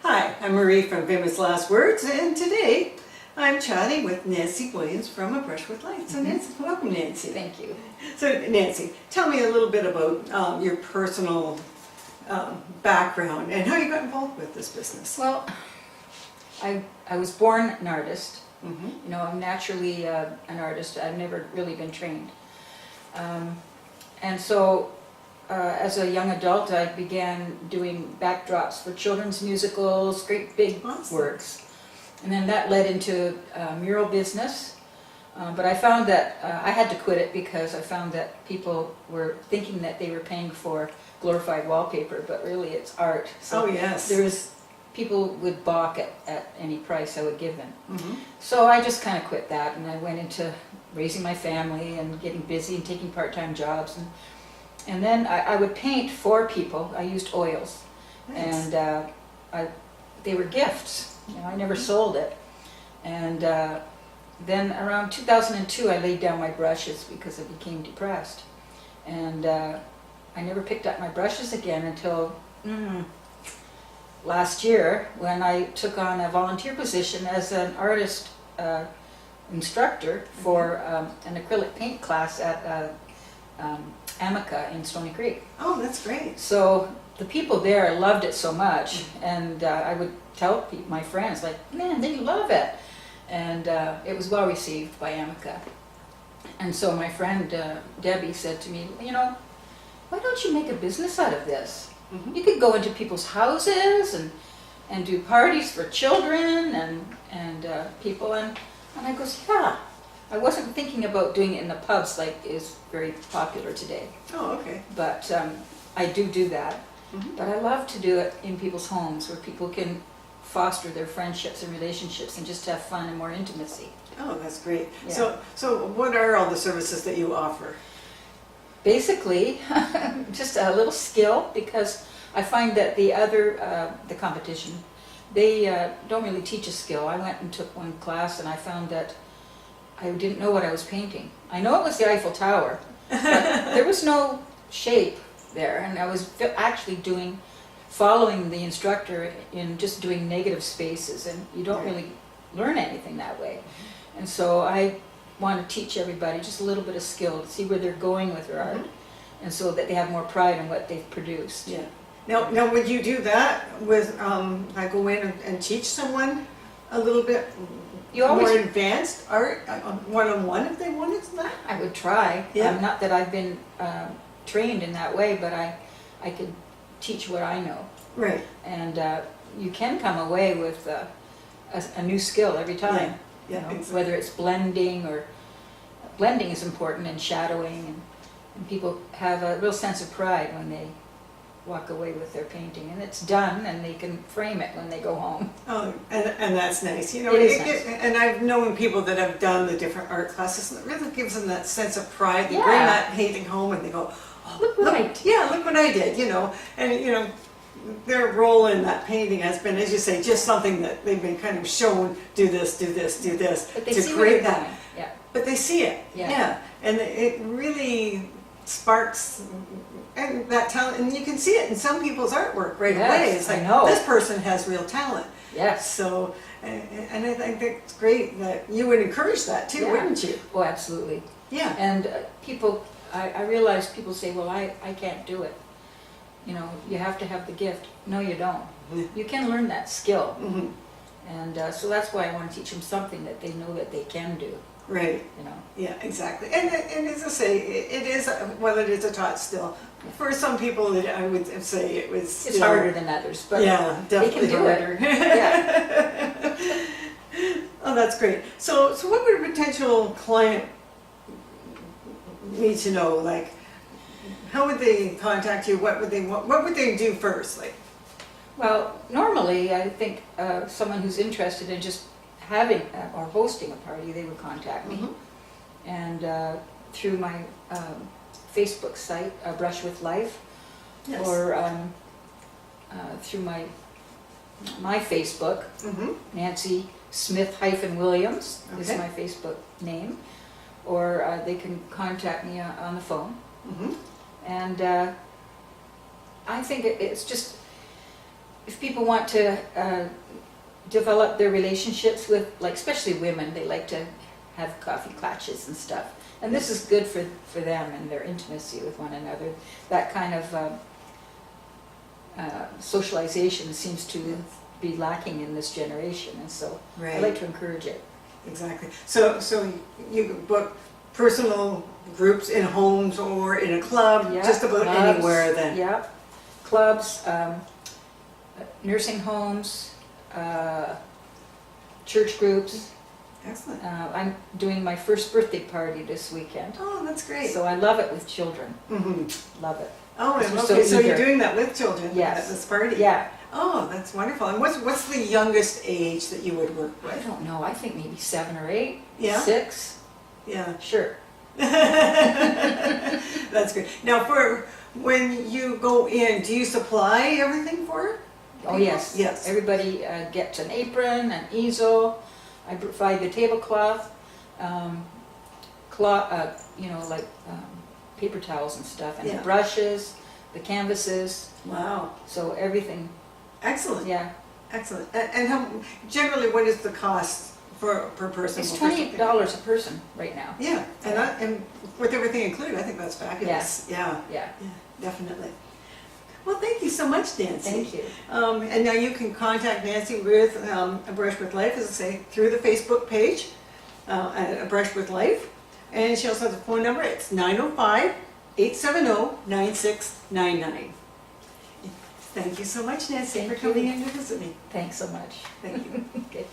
Hi, I'm Marie from Famous Last Words, and today I'm chatting with Nancy Williams from A Brush with Light. So Nancy, welcome Nancy. Thank you. So Nancy, tell me a little bit about your personal background and how you got involved with this business. Well, I was born an artist. Mm-hmm. You know, I'm naturally an artist. I've never really been trained. And so as a young adult, I began doing backdrops for children's musicals, great big Awesome. works. And then that led into mural business. But I found that I had to quit it because I found that people were thinking that they were paying for glorified wallpaper, but really it's art. So Oh yes. people would balk at any price I would give them. Mm-hmm. So I just kind of quit that, and I went into raising my family and getting busy and taking part-time jobs. And then I would paint for people. I used oils. Nice. And they were gifts. You know, I never sold it. And then around 2002, I laid down my brushes because I became depressed. And I never picked up my brushes again until last year, when I took on a volunteer position as an artist instructor for an acrylic paint class at Amica in Stony Creek. Oh, that's great. So the people there loved it so much, and I would tell my friends, like, man, they love it. And it was well received by Amica. And so my friend Debbie said to me, you know, why don't you make a business out of this? Mm-hmm. You could go into people's houses and do parties for children and people. And I goes, yeah. I wasn't thinking about doing it in the pubs like is very popular today. Oh, okay. But I do that. Mm-hmm. But I love to do it in people's homes where people can foster their friendships and relationships and just have fun and more intimacy. Oh, that's great. Yeah. So what are all the services that you offer? Basically, just a little skill, because I find that the competition, they don't really teach a skill. I went and took one class and I found that I didn't know what I was painting. I know it was the Eiffel Tower, but there was no shape there, and I was actually following the instructor in just doing negative spaces, and you don't Right. really learn anything that way. And so I want to teach everybody just a little bit of skill to see where they're going with their art, and so that they have more pride in what they've produced. Yeah. Now, would you do that with, I go in and teach someone a little bit You always, more advanced art, one-on-one if they wanted that? I would try. Yeah. Not that I've been trained in that way, but I could teach what I know. Right. And you can come away with a new skill every time. Yeah, You know, exactly. whether it's blending is important, and shadowing, and people have a real sense of pride when they walk away with their painting, and it's done, and they can frame it when they go home. Oh, and that's nice. You know, It is nice. And I've known people that have done the different art classes, and it really gives them that sense of pride. They bring Yeah. that painting home and they go, oh, Look what I did. yeah, look what I did, you know. And, you know, their role in that painting has been, as you say, just something that they've been kind of shown, do this, do this, do this, But they to see where create they're that. going. Yeah. But they see it, Yeah. and it really sparks and that talent, and you can see it in some people's artwork right Yes, away. It's I like, know. this person has real talent. Yes. So, and I think that's great that you would encourage that too, Yeah. wouldn't you? Oh, absolutely. Yeah. And people, I realize people say, well, I can't do it. You know, you have to have the gift. No, you don't. Yeah. You can learn that skill. Hmm. And so that's why I want to teach them something that they know that they can do, Right. you know. Yeah, exactly. And as I say, it is, well, it is a taught skill. For some people, I would say it was It's still- harder than others, but yeah, they definitely can do harder. it. Yeah. Oh, that's great. So what would a potential client need to know? Like, how would they contact you? What would they want? What would they do first? Like, Well, normally, I think someone who's interested in just having or hosting a party, they would contact me. Mhm. And through my Facebook site, Brush with Life, yes. or through my Facebook, Mhm. Nancy Smith-Williams is Okay. my Facebook name, or they can contact me on the phone. Mhm. And I think it's just if people want to develop their relationships with, like especially women, they like to have coffee clatches and stuff. And this is good for them and their intimacy with one another. That kind of socialization seems to be lacking in this generation, and so I like to encourage it. Exactly. So you can book personal groups in homes or in a club, Yeah, just about clubs, anywhere then. Yeah, clubs, nursing homes, church groups. Excellent. I'm doing my first birthday party this weekend, Oh, that's great. so I love it with children. Mm-hmm. Love it. Oh, Because and we're okay, so so you're eager. doing that with children Yes. at this party? Yeah, Oh, that's wonderful. And what's the youngest age that you would work I with? don't know. I think maybe 7 or 8. Yeah? 6. Yeah. Sure. That's great. Now, for when you go in, do you supply everything for it? Oh yes. Yes. Everybody gets an apron, an easel. I provide the tablecloth, like paper towels and stuff, and Yeah. the brushes, the canvases. Wow. So everything. Excellent. Yeah. Excellent. And how, generally, what is the cost per person? It's Well, for something? $28 a person right now. Yeah, and with everything included, I think that's fabulous. Yeah, Yeah. definitely. Well, thank you so much, Nancy. Thank you. And now you can contact Nancy with A Brush with Life, as I say, through the Facebook page, at A Brush with Life. And she also has a phone number. It's 905-870-9699. Thank you so much, Nancy, Thank for coming you. in to visit me. Thank so much. Thank you. Okay.